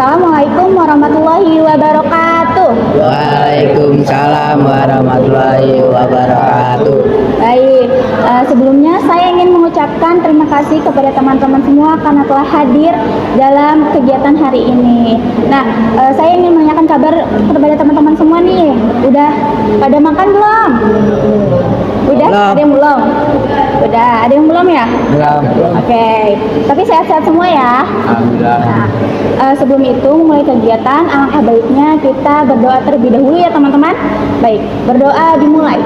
Assalamualaikum warahmatullahi wabarakatuh. Waalaikumsalam warahmatullahi wabarakatuh. Baik, sebelumnya saya ingin mengucapkan terima kasih kepada teman-teman semua karena telah hadir dalam kegiatan hari ini. Nah, saya ingin menanyakan kabar kepada teman-teman semua nih. Udah pada makan belum? Udah? Belum. Ada yang belum? Udah, ada yang belum ya? Belum. Oke, tapi sehat-sehat semua ya. Alhamdulillah. Nah, sebelum itu mulai kegiatan, alangkah baiknya kita berdoa terlebih dahulu ya teman-teman. Baik, berdoa dimulai.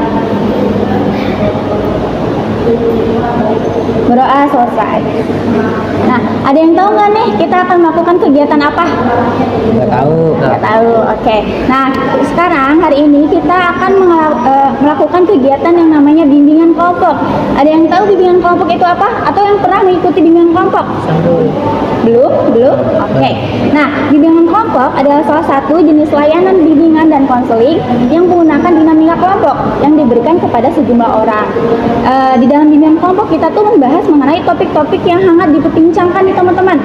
Berdoa selesai. Nah, ada yang tahu nggak nih kita akan melakukan kegiatan apa? Nggak tahu. Nggak tahu. Oke. Nah, sekarang hari ini kita akan melakukan kegiatan yang namanya bimbingan kelompok. Ada yang tahu bimbingan kelompok itu apa? Atau yang pernah mengikuti bimbingan kelompok? Belum? Belum? Oke. Nah, bimbingan kelompok adalah salah satu jenis layanan bimbingan dan konseling yang menggunakan dinamika kelompok yang diberikan kepada sejumlah orang. Di dalam bimbingan kelompok kita tuh membahas mengenai topik-topik yang hangat diperbincangkan nih teman-teman.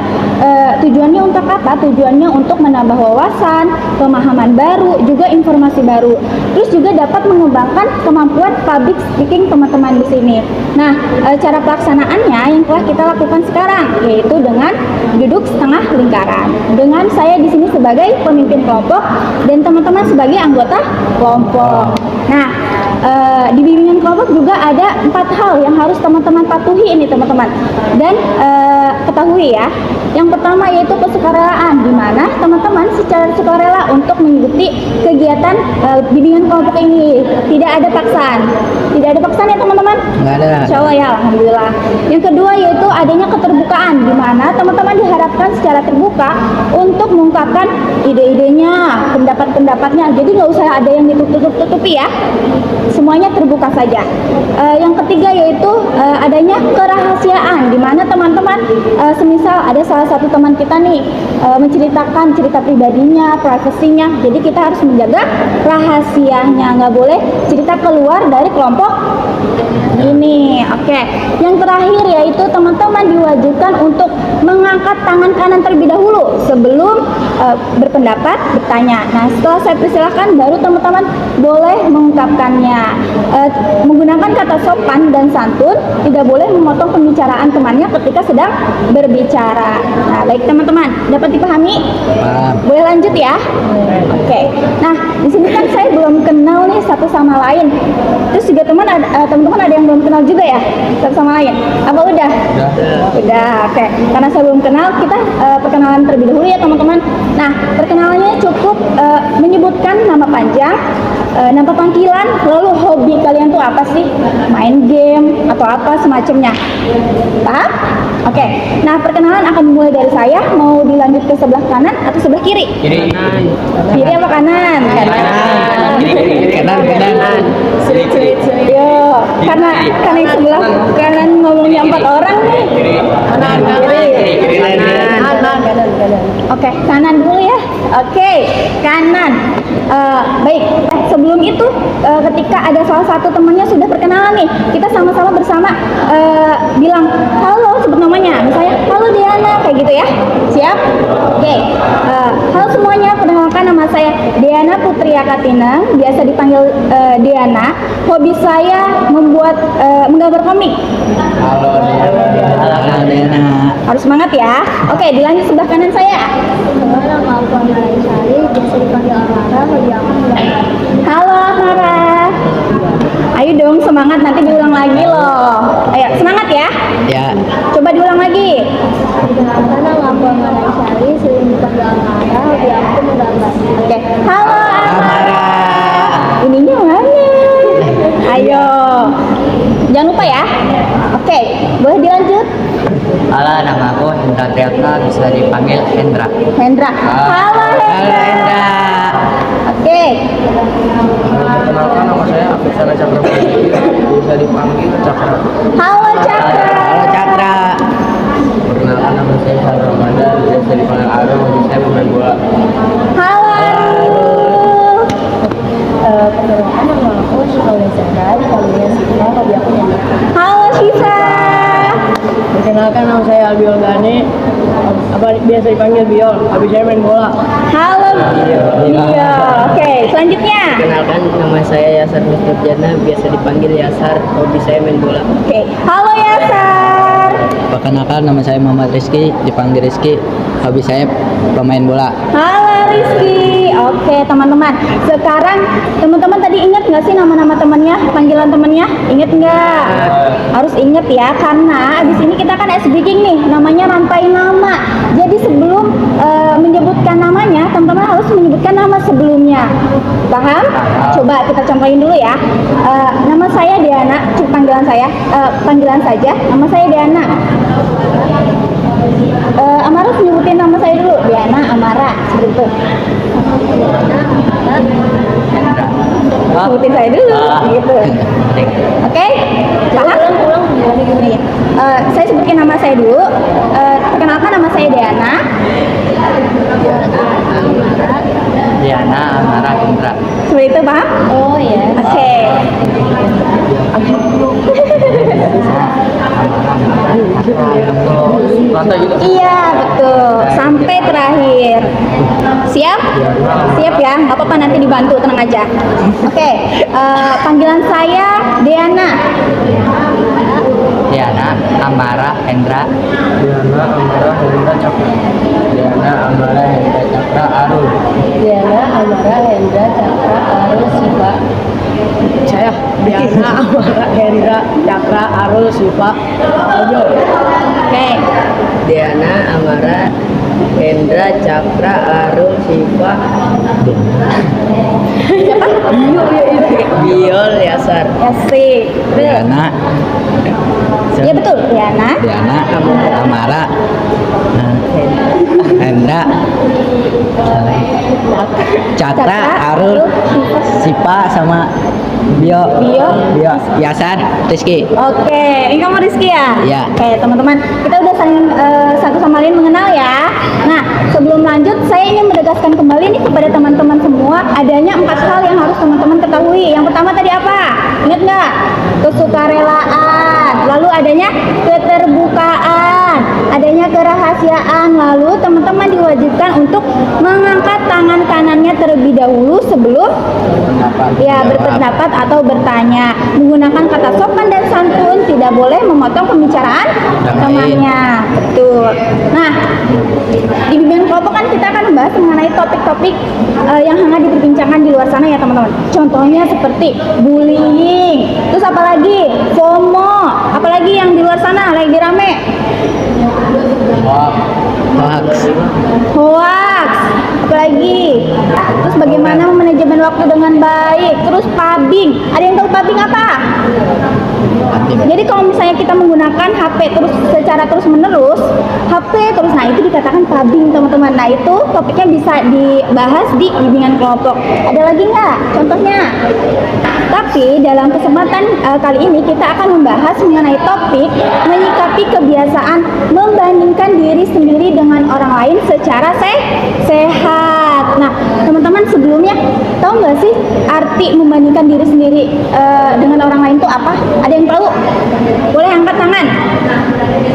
Tujuannya untuk apa? Tujuannya untuk menambah wawasan, pemahaman baru, juga informasi baru. Terus juga dapat mengembangkan kemampuan public speaking teman-teman di sini. Nah, cara pelaksanaannya yang telah kita lakukan sekarang yaitu dengan duduk setengah lingkaran. Dengan saya di sini sebagai pemimpin kelompok dan teman-teman sebagai anggota kelompok. Nah, di bimbingan kelompok juga ada 4 hal yang harus teman-teman patuhi ini teman-teman. Dan ketahui ya, yang pertama yaitu kesukarelaan, di mana teman-teman secara sukarela untuk mengikuti kegiatan bimbingan kelompok ini. Tidak ada paksaan. Tidak ada paksaan ya teman-teman? Nggak ada. Insya Allah ya, alhamdulillah. Yang kedua yaitu adanya keterbukaan, di mana teman-teman diharapkan secara terbuka untuk mengungkapkan ide-idenya, pendapat-pendapatnya. Jadi nggak usah ada yang ditutup-tutupi ya. Semuanya terbuka saja. Yang ketiga yaitu adanya kerahasiaan, di mana teman-teman semisal ada salah satu teman kita nih menceritakan cerita pribadinya, privasinya, jadi kita harus menjaga rahasianya, nggak boleh cerita keluar dari kelompok ini. Oke. Yang terakhir yaitu teman-teman diwajibkan untuk mengangkat tangan kanan terlebih dahulu sebelum berpendapat, bertanya. Nah, setelah saya persilahkan baru teman-teman boleh mengungkapkannya. Menggunakan kata sopan dan santun, tidak boleh memotong pembicaraan temannya ketika sedang berbicara. Nah, baik teman-teman, dapat dipahami? Paham. Boleh lanjut ya? Oke. Nah, di sini kan saya belum kenal nih satu sama lain. Terus juga teman-teman ada yang belum kenal juga ya satu sama lain. Apa udah? Udah. Oke. Karena saya belum kenal, kita perkenalan terlebih dahulu ya teman-teman. Nah, perkenalannya cukup menyebutkan nama panjang, nama panggilan, lalu hobi kalian tuh apa sih? Main game atau apa semacamnya. Paham? Oke. Nah, perkenalan akan dimulai dari saya. Mau dilanjut ke sebelah kanan atau sebelah kiri? Kiri. Kiri apa kanan? Kanan. Yo, karena yang sebelah kanan ngomongnya 4 orang nih. Kanan. Oke, kanan dulu ya. Oke, kanan. Baik, sebelum itu ketika ada salah satu temannya sudah perkenalan nih, kita sama-sama bersama bilang halo, sebut namanya, misalnya halo Diana, kayak gitu ya. Siap? Oke. Halo semuanya, perkenalkan nama saya Diana Putri Akatina, biasa dipanggil Diana. Hobi saya menggambar komik. Halo Diana. Harus semangat ya. Oke, dilanjut sebelah kanan saya. Nama aku Amara Isari, biasa dipanggil Amara, hobi aku menggambar. Halo Amara. Ayo dong semangat, nanti diulang lagi loh. Ayo semangat ya. Ya. Coba diulang lagi. Perkenalkan nama aku Amara Isari, sering dipanggil Amara, hobi aku menggambar. Oke. Halo Amara. Ininya mana? Ayo. Jangan lupa ya. Oke, boleh dilanjut. Halo, nama aku Hendra Triatna, bisa dipanggil Hendra. Hendra. Halo Hendra. Oke. Perkenalkan nama saya Afisana Cakra, bisa dipanggil Cakra. Halo Cakra. Halo Cakra. Perkenalkan nama saya Sandra Ramadan, bisa dipanggil Aru, hobi saya bermain bola. Halo Aru. Perkenalkan nama aku Syifa Zahra, dipanggilnya Syifa, hobi aku nyanyi. Halo Syifa. Perkenalkan, nama saya Albiol Gani, biasa dipanggil Biol. Hobi saya main bola. Halo. Iya. Oke, selanjutnya. Perkenalkan, nama saya Yasar Mustajana, biasa dipanggil Yasar. Hobi saya main bola. Oke. Halo Yasar. Perkenalkan, nama saya Muhammad Rizky, dipanggil Rizky. Hobi saya pemain bola. Halo Rizky. Oke teman-teman. Sekarang teman-teman tadi ingat nggak sih nama-nama temannya, panggilan temannya? Ingat nggak? Harus ingat ya, karena abis ini kita kan speaking nih, namanya rantai nama. Jadi sebelum menyebutkan namanya, teman-teman harus menyebutkan nama sebelumnya. Paham? Coba kita contohin dulu ya. Nama saya Diana, panggilan saya, panggilan saja. Nama saya Diana. Amara sebutin nama saya dulu. Diana Amara, seperti itu. Sebutin saya dulu, gitu. Oke? Paham? Iya. Saya sebutkan nama saya dulu. Perkenalkan, nama saya Diana. Diana Amara Indra. Seperti itu, paham? Oh ya. Oke. Rantai gitu. Iya, betul. Sampai terakhir. Siap? Siap ya? Nggak apa-apa, nanti dibantu, tenang aja. Oke. Panggilan saya Diana. Diana Amara Hendra. Diana Amara Hendra Cakra. Diana Amara Hendra Cakra Arul. Diana Amara Hendra Cakra Arul Siva. Saya Diana Amara Hendra Cakra Arul Siva Ojo. Oke. Diana Amara Hendra Cakra Arul Siva Biol Yasar. Asik. Betul. Diana. Iya betul, Diana. Diana Amara Hendra Cakra Arul Sipa sama Bio Yasan Rizky. Oke, ini kamu Rizky ya? Iya. Oke, teman-teman, kita udah saling satu sama lain mengenal ya. Nah, sebelum lanjut, saya ingin menegaskan kembali nih kepada teman-teman semua, adanya 4 hal yang harus teman-teman ketahui. Yang pertama tadi apa? Ingat nggak? Kesukarelaan, lalu adanya keterbukaan, adanya kerahasiaan, lalu teman-teman diwajibkan untuk mengangkat tangan kanannya terlebih dahulu sebelum ya berpendapat atau bertanya, menggunakan kata sopan dan santun, tidak boleh memotong pembicaraan temannya. Betul. Nah, di bimbingan kelompok kan kita akan membahas mengenai topik-topik yang hangat diperbincangkan di luar sana ya teman-teman. Contohnya seperti bullying, terus apalagi FOMO, apalagi yang di luar sana lagi rame. Hoax, apalagi terus bagaimana manajemen waktu dengan baik, terus pubbing. Ada yang tahu pubbing apa? Jadi kalau misalnya kita menggunakan HP terus secara terus menerus, HP terus, nah itu dikatakan pubbing teman-teman. Nah itu topiknya bisa dibahas di bimbingan kelompok. Ada lagi nggak contohnya? Tapi dalam kesempatan kali ini kita akan membahas mengenai topik menyikapi kebiasaan membandingkan diri sendiri dengan orang lain secara sehat. Nah teman-teman sebelumnya tahu nggak sih arti membandingkan diri sendiri dengan orang lain itu apa? Ada yang tahu? Boleh angkat tangan.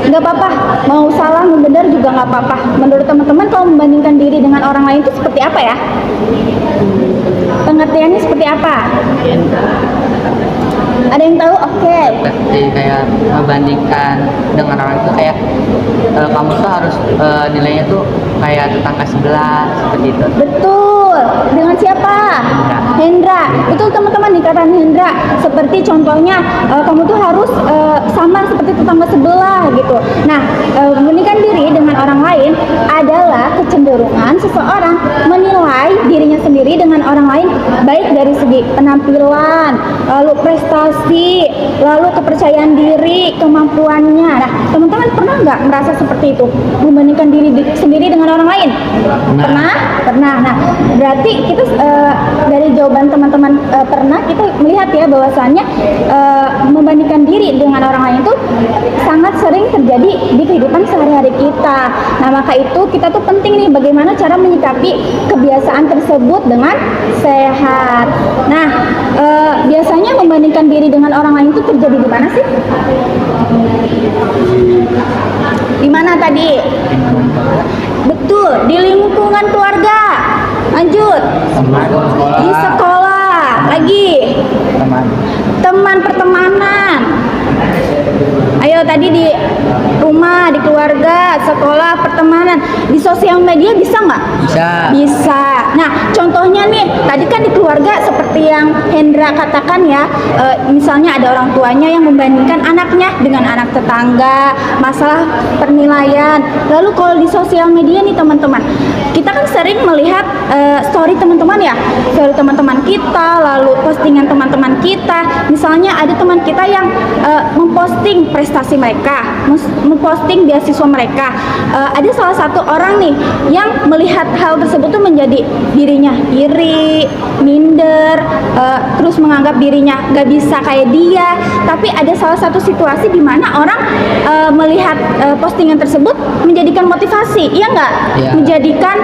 Nggak apa-apa, mau salah mau benar juga nggak apa-apa. Menurut teman-teman kalau membandingkan diri dengan orang lain itu seperti apa ya? Pengertiannya seperti apa? Ada yang tahu? Oke. Seperti kayak membandingkan dengan orang itu kayak kamu tuh harus nilainya tuh kayak tetangga sebelah seperti itu. Betul. Dengan siapa? Hendra. Betul teman-teman, dikatakan Hendra. Seperti contohnya kamu tuh harus sama seperti tetangga sebelah gitu. Nah, membandingkan diri dengan orang lain adalah kecenderungan seseorang menilai dirinya sendiri dengan orang lain baik dari segi penampilan, lalu prestasi, lalu kepercayaan diri, kemampuannya. Nah, teman-teman pernah nggak merasa seperti itu? Membandingkan diri sendiri dengan orang lain? Pernah? Pernah. Nah, berarti kita dari jawaban teman-teman pernah, kita melihat ya bahwasannya membandingkan diri dengan orang lain itu sangat sering terjadi di kehidupan sehari-hari kita. Nah, maka itu kita tuh penting nih bagaimana cara menyikapi kebiasaan tersebut dengan sehat. Nah, biasanya membandingkan diri dengan orang lain itu terjadi di mana sih? Betul, di lingkungan keluarga. Lanjut. Di sekolah. Lagi. Teman pertemanan. Ayo tadi di rumah, di keluarga, sekolah, pertemanan, di sosial media bisa nggak? Bisa. Bisa. Nah, contohnya nih, tadi kan di keluarga seperti yang Hendra katakan ya, misalnya ada orang tuanya yang membandingkan anaknya dengan anak tetangga, masalah penilaian. Lalu kalau di sosial media nih teman-teman, kita kan sering melihat story teman-teman ya, story teman-teman kita, lalu postingan teman-teman kita. Misalnya ada teman kita yang memposting prestasi mereka, memposting beasiswa mereka. Ada salah satu orang nih yang melihat hal tersebut tuh menjadi dirinya iri, minder, terus menganggap dirinya gak bisa kayak dia. Tapi ada salah satu situasi di mana orang melihat postingan tersebut menjadikan motivasi, iya nggak? Iya. Menjadikan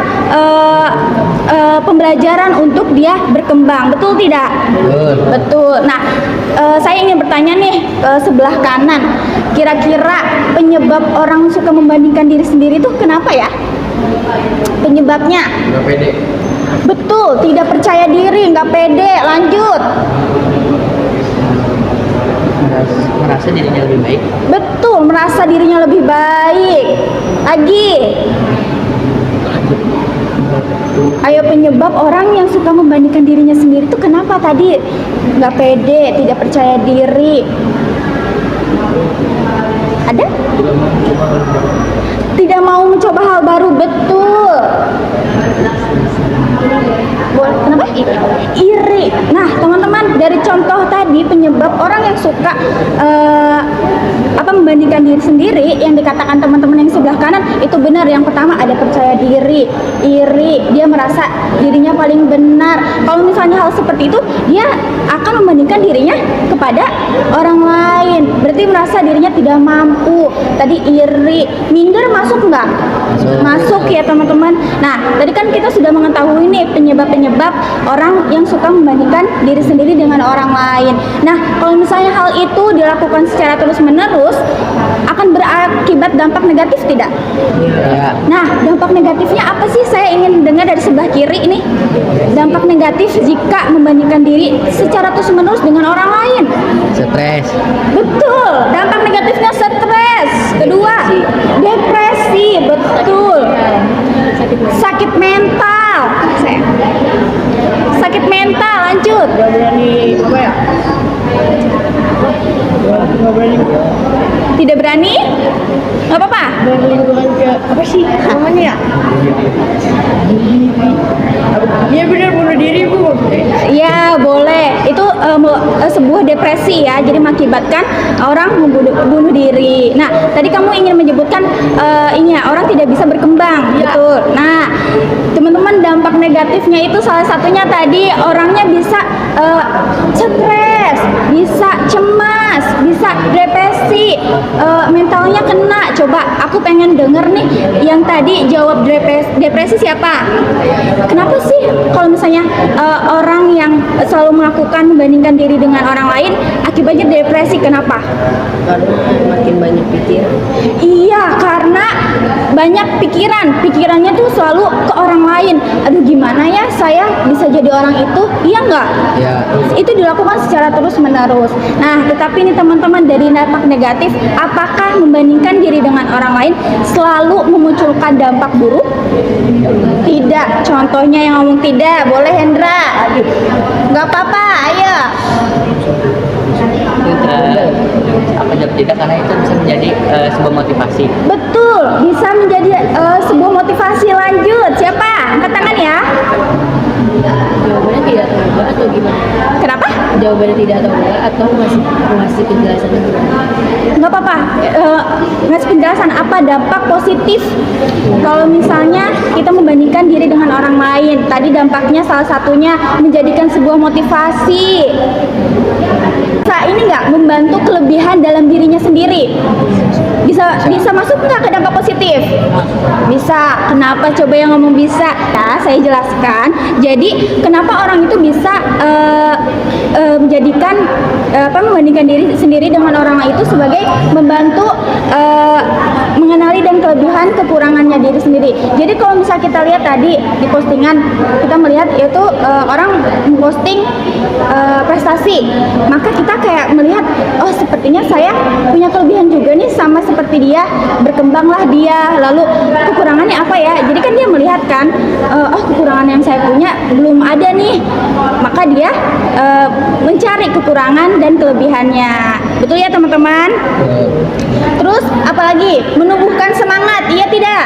pembelajaran untuk dia berkembang, betul tidak? Betul. Betul. Nah, saya ingin bertanya nih sebelah kanan, kira-kira penyebab orang suka membandingkan diri sendiri itu kenapa ya? Penyebabnya? Nggak pede. Betul, tidak percaya diri, nggak pede. Lanjut. Merasa dirinya lebih baik. Betul, merasa dirinya lebih baik. Lagi. Ayo, penyebab orang yang suka membandingkan dirinya sendiri itu kenapa tadi? Nggak pede, tidak percaya diri. Ada? Tidak mau mencoba hal baru, betul. Kenapa? Iri. Nah, teman-teman, dari contoh tadi penyebab orang yang suka membandingkan diri sendiri yang dikatakan teman-teman yang sebelah kanan itu benar. Yang pertama ada percaya diri, iri, dia merasa dirinya paling benar. Kalau misalnya hal seperti itu, dia akan membandingkan dirinya kepada orang lain. Berarti merasa dirinya tidak mampu. Tadi iri, minder masuk nggak? Masuk ya teman-teman. Nah, tadi kan kita sudah mengetahui nih penyebab-penyebab orang yang suka membandingkan diri sendiri dengan orang lain. Nah, kalau misalnya hal itu dilakukan secara terus-menerus, akan berakibat dampak negatif tidak? Ya. Nah, dampak negatifnya apa sih? Saya ingin dengar dari sebelah kiri ini. Dampak negatif jika membandingkan diri secara terus-menerus dengan orang lain. Stres. Betul, dampak negatifnya stres. Kedua, depresi. Betul. Sakit mental. Sakit mental, lanjut. Nggak berani apa ya? Nggak berani Tidak berani? Nggak apa-apa. berlingkungan ke apa sih namanya ya? Iya benar, bunuh diri Bu. Ya, boleh. Itu sebuah depresi ya. Jadi mengakibatkan orang bunuh diri. Nah, tadi kamu ingin menyebutkan ini ya, orang tidak bisa berkembang. Ya. Betul. Nah, teman-teman, dampak negatifnya itu salah satunya tadi orangnya bisa stres, bisa cemas, bisa depresi, mentalnya kena. Coba aku pengen denger nih yang tadi jawab depresi siapa? Kenapa sih kalau misalnya orang yang selalu melakukan membandingkan diri dengan orang lain akibatnya depresi, kenapa? Karena makin banyak pikir. Iya, karena banyak pikirannya tuh selalu ke orang lain. Aduh, gimana ya saya bisa jadi orang itu? Iya nggak? Ya. Itu dilakukan secara terus menerus. Nah, tetapi ini teman-teman, dari dampak negatif, apakah membandingkan diri dengan orang lain selalu memunculkan dampak buruk? Tidak. Contohnya yang ngomong tidak, boleh Hendra. Nggak apa-apa, ayo. Apa jawab tidak, karena itu bisa menjadi sebuah motivasi. Betul, bisa menjadi sebuah motivasi. Lanjut, siapa? Angkat tangan ya. Jawabannya tidak tahu Mbak, atau gimana? Kenapa? Jawabannya tidak tahu Mbak, atau masih penjelasannya gimana? Nggak apa-apa, ngasih penjelasan apa dampak positif kalau misalnya kita membandingkan diri dengan orang lain. Tadi dampaknya salah satunya menjadikan sebuah motivasi. Ini nggak membantu kelebihan dalam dirinya sendiri. Bisa masuk nggak ke dampak positif? Bisa. Kenapa? Coba yang ngomong bisa. Nah, saya jelaskan. Jadi kenapa orang itu bisa menjadikan membandingkan diri sendiri dengan orang lain itu sebagai membantu mengenali dan kelebihan kekurangannya diri sendiri. Jadi kalau misal kita lihat tadi di postingan, kita melihat yaitu orang memposting prestasi, maka kita kayak melihat, oh sepertinya saya punya kelebihan juga nih sama seperti dia, berkembanglah dia. Lalu kekurangannya apa ya? Jadi kan dia melihat kan, oh kekurangan yang saya punya belum ada nih, maka dia mencari kekurangan dan kelebihannya. Betul ya teman-teman? Terus apalagi? Menumbuhkan semangat, iya tidak?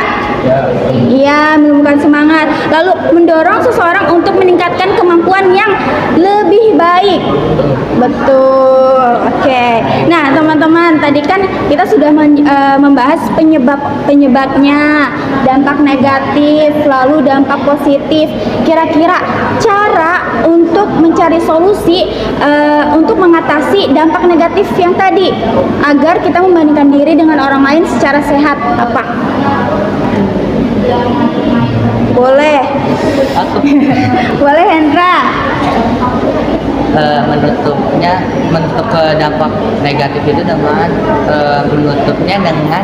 Iya, menumbuhkan semangat. Lalu mendorong seseorang untuk meningkatkan kemampuan yang lebih baik. Betul. Oke. Nah, teman-teman, tadi kan kita sudah membahas penyebabnya, dampak negatif, lalu dampak positif. Kira-kira cara untuk mencari solusi untuk mengatasi dampak negatif yang tadi agar kita membandingkan diri dengan orang lain secara sehat apa? Boleh. Boleh Hendra. Menutup ke dampak negatif itu dengan menutupnya dengan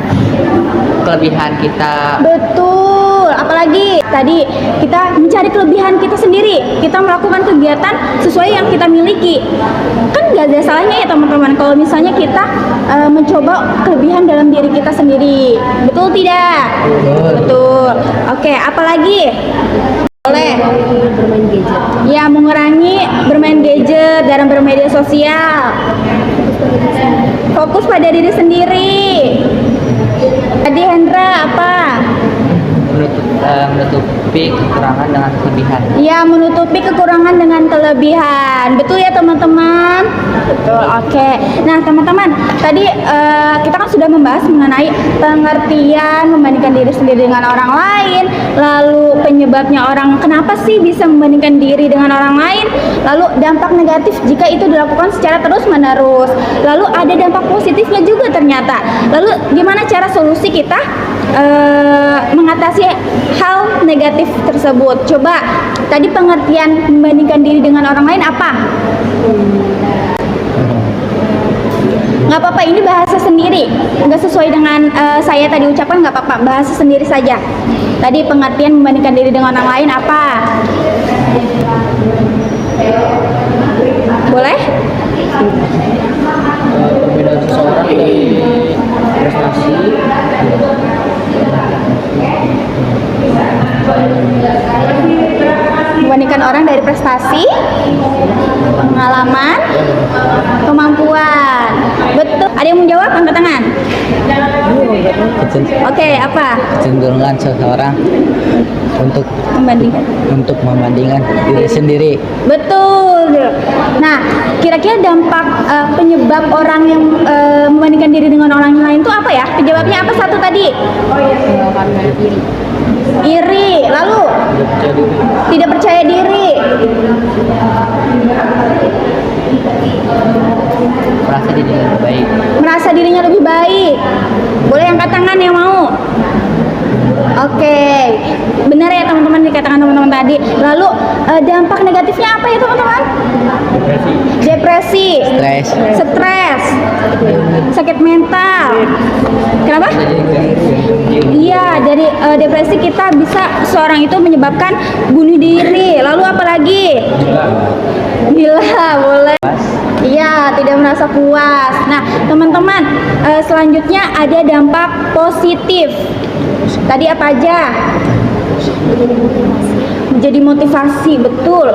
kelebihan kita. Betul. Apalagi tadi kita mencari kelebihan kita sendiri, kita melakukan kegiatan sesuai yang kita miliki. Kan gak ada salahnya ya teman-teman kalau misalnya kita mencoba kelebihan dalam diri kita sendiri. Betul tidak? Betul. Oke, apalagi? Boleh. Bermain gadget. Ya, mengurangi bermain gadget dalam bermedia sosial. Fokus pada diri sendiri. Tadi Hendra apa? Menutupi kekurangan dengan kelebihan. Ya, menutupi kekurangan dengan kelebihan. Betul ya teman-teman? Betul. Oke. Nah teman-teman, tadi kita kan sudah membahas mengenai pengertian membandingkan diri sendiri dengan orang lain, lalu penyebabnya orang kenapa sih bisa membandingkan diri dengan orang lain, lalu dampak negatif jika itu dilakukan secara terus-menerus, lalu ada dampak positifnya juga ternyata. Lalu gimana cara solusi kita mengatasi hal negatif tersebut? Coba tadi pengertian membandingkan diri dengan orang lain apa? Nggak apa-apa, ini bahasa sendiri, nggak sesuai dengan saya tadi ucapan, nggak apa-apa, bahasa sendiri saja. Tadi pengertian membandingkan diri dengan orang lain apa? Boleh? Perbedaan seseorang di prestasi, Membandingkan orang dari prestasi, pengalaman, kemampuan. Betul. Ada yang menjawab? Angkat tangan. Oke, apa? Kecenderungan seseorang untuk Membandingkan. diri sendiri. Betul. Nah, kira-kira dampak penyebab orang yang membandingkan diri dengan orang lain itu apa ya? Penyebabnya apa satu tadi? Karena iri. Iri. Lalu tidak percaya diri. Merasa dirinya lebih baik. Merasa dirinya lebih baik. Boleh angkat tangan yang mau? Oke, benar ya teman-teman dikatakan teman-teman tadi. Lalu dampak negatifnya apa ya teman-teman? Depresi, stres, sakit mental. Kenapa? Iya, dari depresi kita bisa seorang itu menyebabkan bunuh diri. Lalu apa lagi? Gila, boleh. Iya, tidak merasa puas. Nah, teman-teman, selanjutnya ada dampak positif. Tadi apa aja? Menjadi motivasi, betul.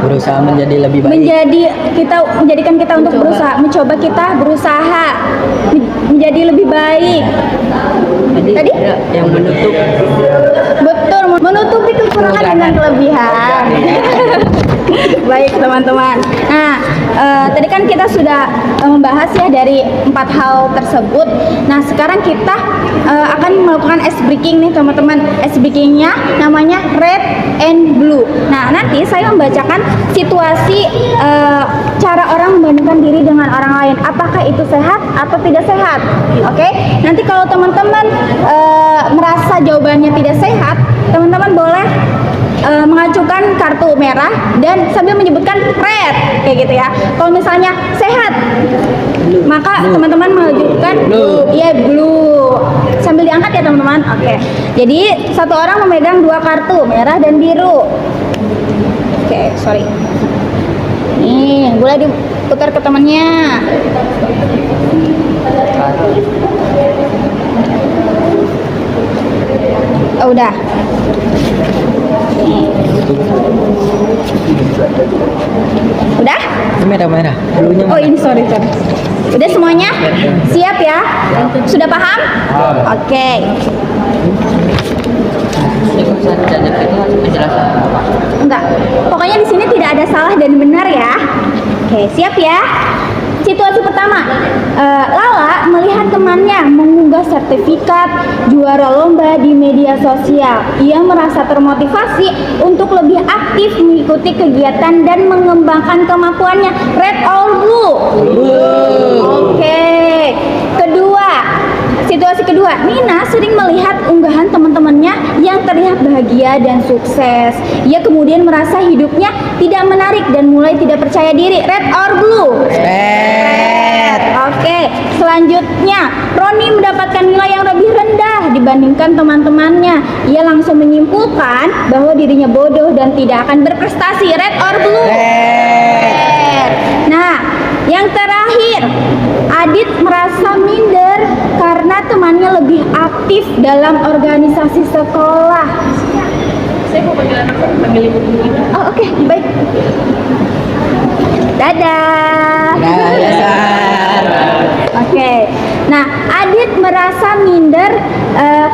Berusaha menjadi lebih baik. Menjadikan kita untuk berusaha, mencoba kita berusaha menjadi lebih baik. Tadi? Yang menutup. Betul, menutupi kekurangan dengan kelebihan. Baik teman-teman. Nah, tadi kan kita sudah membahas ya dari 4 hal tersebut. Nah, sekarang kita akan melakukan ice breaking nih teman-teman. Ice breakingnya namanya red and blue. Nah, nanti saya membacakan situasi cara orang membandingkan diri dengan orang lain. Apakah itu sehat atau tidak sehat? Oke? Nanti kalau teman-teman merasa jawabannya tidak sehat, teman-teman boleh mengacukan kartu merah dan sambil menyebutkan red kayak gitu ya. Kalau misalnya sehat, maka teman-teman mengajukan iya blue sambil diangkat ya teman-teman. Oke. Jadi satu orang memegang dua kartu merah dan biru. Oke, sorry. Nih, boleh diputar ke temannya. Oh, udah. Nih. Udah? Merah-merah. Dulunya Oh ini sorry. Udah semuanya? Siap ya? Sudah paham? Oke. Jadi kalau misalnya dijajak itu harus penjelasan apa? Enggak. Pokoknya di sini tidak ada salah dan benar ya. Oke, siap ya? Situasi pertama, Lala melihat temannya mengunggah sertifikat juara lomba di media sosial. Ia merasa termotivasi untuk lebih aktif mengikuti kegiatan dan mengembangkan kemampuannya. Red or blue? Oke. Situasi kedua, Nina sering melihat unggahan teman-temannya yang terlihat bahagia dan sukses. Ia kemudian merasa hidupnya tidak menarik dan mulai tidak percaya diri. Red or blue? Red. Oke, selanjutnya Roni mendapatkan nilai yang lebih rendah dibandingkan teman-temannya. Ia langsung menyimpulkan bahwa dirinya bodoh dan tidak akan berprestasi. Red or blue? Red. Nah, yang terakhir, Adit merasa minder karena temannya lebih aktif dalam organisasi sekolah. Saya mau panggil ibu. Oh, oke, baik. Dadah. Oke. Nah, Adit merasa minder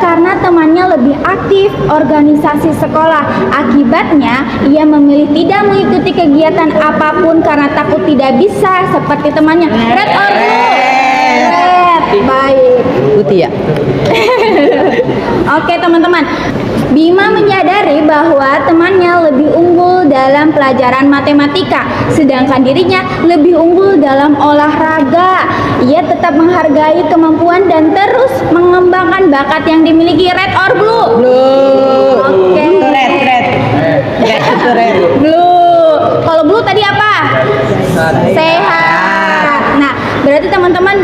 karena temannya lebih aktif organisasi sekolah. Akibatnya, ia memilih tidak mengikuti kegiatan apapun karena takut tidak bisa seperti temannya. Red or blue? Red. Baik. Putih ya? Oke teman-teman, Bima menyadari bahwa temannya lebih unggul dalam pelajaran matematika, sedangkan dirinya lebih unggul dalam olahraga. Ia tetap menghargai kemampuan dan terus mengembangkan bakat yang dimiliki. Red or blue? Blue. Oke. Red. Blue. Kalau blue tadi apa? Sehat. Nah, berarti teman-teman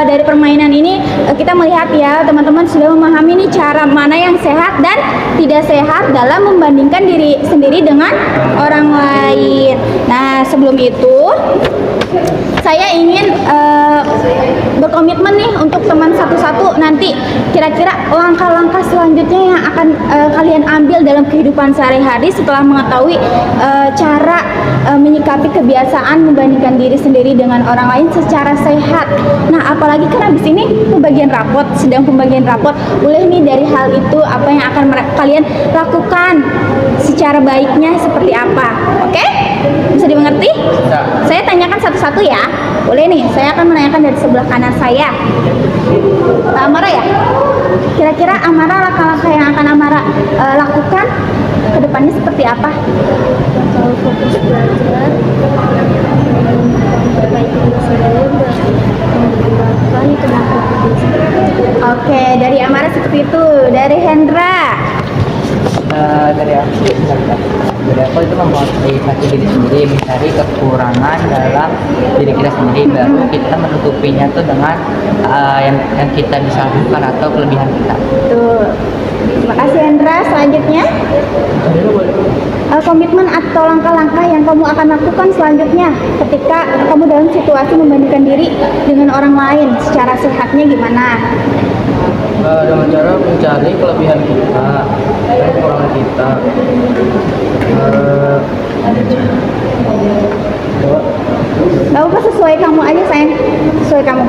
dari permainan ini kita melihat ya teman-teman sudah memahami nih cara mana yang sehat dan tidak sehat dalam membandingkan diri sendiri dengan orang lain. Nah, sebelum itu saya ingin berkomitmen nih untuk teman satu-satu nanti kira-kira langkah-langkah selanjutnya yang akan kalian ambil dalam kehidupan sehari-hari setelah mengetahui cara menyikapi kebiasaan membandingkan diri sendiri dengan orang lain secara sehat. Nah, apalagi kan abis ini pembagian rapot, sedang pembagian rapot. Boleh nih dari hal itu apa yang akan kalian lakukan secara baiknya seperti apa? Oke? Bisa dimengerti? Saya tanyakan satu-satu ya. Boleh nih, saya akan menanyakan dari sebelah kanan saya. Amara ya? Kira-kira Amara langkah-langkah yang akan Amara lakukan ke depannya seperti apa? Kalau fokus belajar, perbaiki diri sendiri dan mengembangkan kemampuan diri sendiri. Oke, dari Amara seperti itu. Dari Hendra? Dari aku itu memotivasi diri sendiri, mencari kekurangan dalam diri kita sendiri, baru kita menutupinya tuh dengan yang kita bisa lakukan atau kelebihan kita. Tuh. Terima kasih Hendra. Selanjutnya, komitmen atau langkah-langkah yang kamu akan lakukan selanjutnya ketika kamu dalam situasi membandingkan diri dengan orang lain, secara sehatnya gimana? Dengan cara mencari kelebihan kita dan kekurangan kita. Gak apa sesuai kamu aja sayang, sesuai kamu.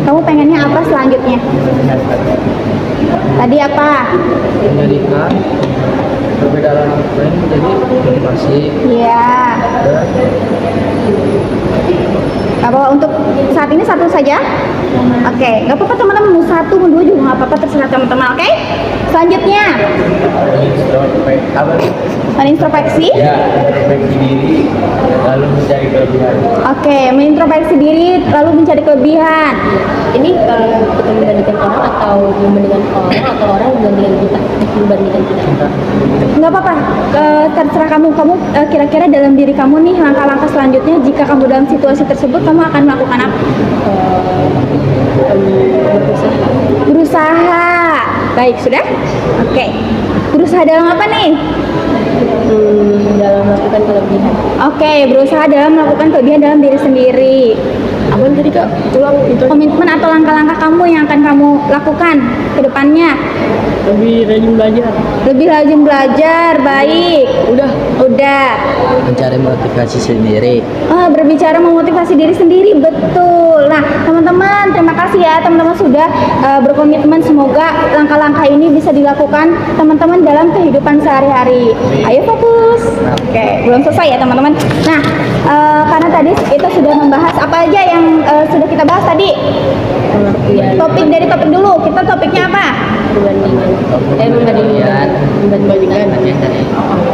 Kamu pengennya apa selanjutnya? Tadi apa? Menjadikan perbedaan lain menjadi motivasi. Iya. Apa untuk saat ini satu saja? Oke, nggak apa-apa teman-teman, mau satu, mau dua juga nggak apa-apa, terserah teman-teman. Oke, selanjutnya Menintrospeksi? Ya, introspeksi diri lalu mencari kelebihan. Oke, menintrospeksi diri lalu mencari kelebihan. Ini kita membandingkan orang atau membandingkan orang atau orang membandingkan kita? Membandingkan kita. Nggak apa-apa, terserah kamu. Kamu kira-kira dalam diri kamu nih langkah-langkah selanjutnya jika kamu dalam situasi tersebut kamu akan melakukan apa? Berusaha. Baik, sudah? Oke. Berusaha dalam apa nih? Dalam melakukan kelebihan. Oke, berusaha dalam melakukan kelebihan dalam diri sendiri. Apa yang tadi Kak? Ulang itu. Komitmen atau langkah-langkah kamu yang akan kamu lakukan ke depannya. Lebih rajin belajar. Lebih rajin belajar, baik. Udah. Mencari motivasi sendiri. Berbicara memotivasi diri sendiri, betul. Nah, teman-teman, terima kasih ya teman-teman sudah berkomitmen. Semoga langkah-langkah ini bisa dilakukan teman-teman dalam kehidupan sehari-hari. Ayo fokus. Oke, belum selesai ya teman-teman. Nah, karena tadi kita sudah membahas apa aja yang sudah kita bahas tadi. Topik dari topik dulu. Kita topiknya apa? Membandingkan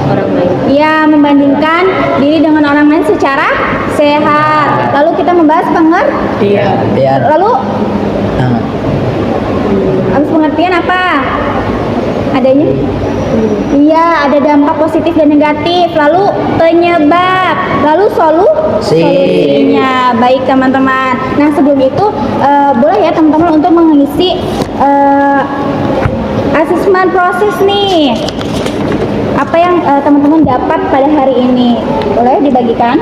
orang lain. Ya, membandingkan diri dengan orang lain secara sehat. Lalu kita membahas pengertian. Biar Lalu habis pengertian apa? Adanya? Iya, ada dampak positif dan negatif. Lalu penyebab. Lalu solusinya. Baik teman-teman. Nah, sebelum itu boleh ya teman-teman untuk mengisi asesmen proses nih. Apa yang teman-teman dapat pada hari ini? Boleh dibagikan?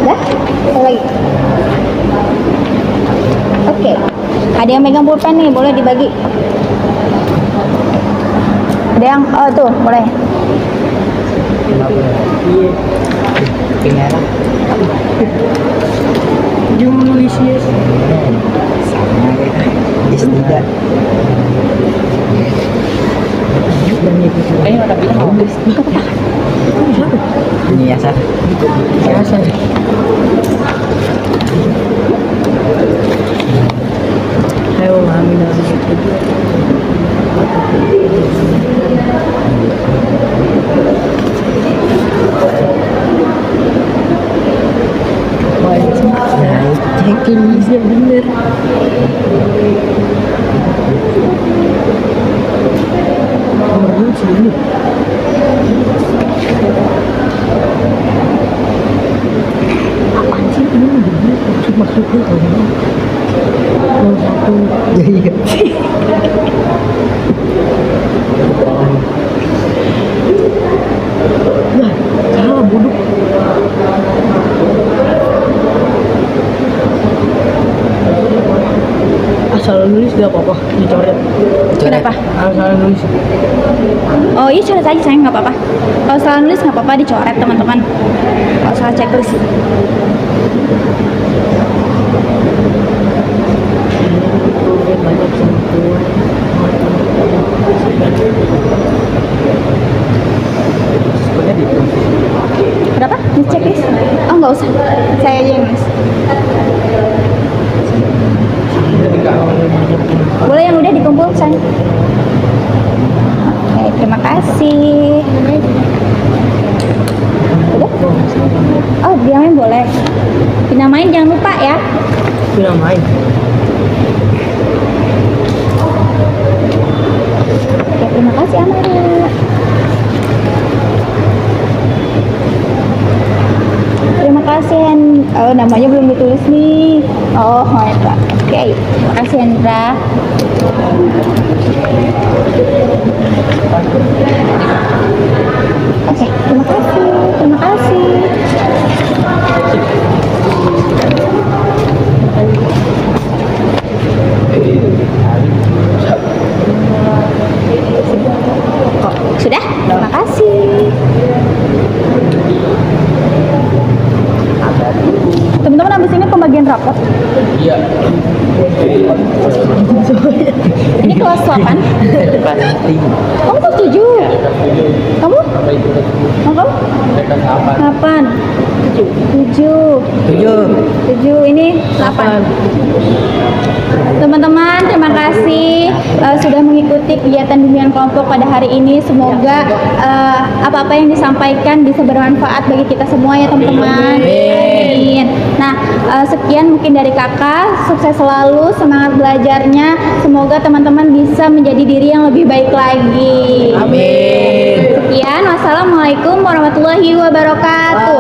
Dah? Apa lagi? Oke. Ada yang megang pulpen nih, boleh dibagi. Ada yang, tuh, boleh. Jum nulisnya. tidak. Ini ada bilang Ini ya sah. Ayo amin. Cekin bisa bener. Nomor sini. Apaan sih ini bener? Maksudnya apa? Nomor satu. Ya iya. Nah, salah bodoh. Asal nulis gak apa-apa, dicoret. Kenapa? Asal nulis. Oh iya, coret aja sayang, nggak apa-apa. Kalau salah nulis nggak apa-apa, dicoret teman-teman. Kalau salah checklist. Banyak sentuhan. Berapa? Nulis checklist? Oh nggak usah, saya aja yang nulis. Boleh yang udah dikumpul sayang. Oke, terima kasih. Udah? Oh, dinamain boleh. Dinamain jangan lupa ya. Bila main. Oke, terima kasih Amara. Terima kasih oh, namanya belum ditulis nih. Oh, Hendra. Oke, terima kasih Hendra. Oke, terima kasih. Terima kasih. Sudah? Terima kasih. Teman-teman, habis ini pembagian rapot. Iya. Ini kelas 8. setuju. Kamu kok setuju? Kamu? Apa itu? Oh, kamu? Mereka apa? 8. 7. Setuju. 7 ini 8. Teman-teman, terima kasih sudah mengikuti kegiatan bimbingan kelompok pada hari ini. Semoga apa-apa yang disampaikan bisa bermanfaat bagi kita semua ya teman-teman. Amin. Nah, sekian mungkin dari kakak. Sukses selalu, semangat belajarnya. Semoga teman-teman bisa menjadi diri yang lebih baik lagi. Amin. Sekian, wassalamualaikum warahmatullahi wabarakatuh.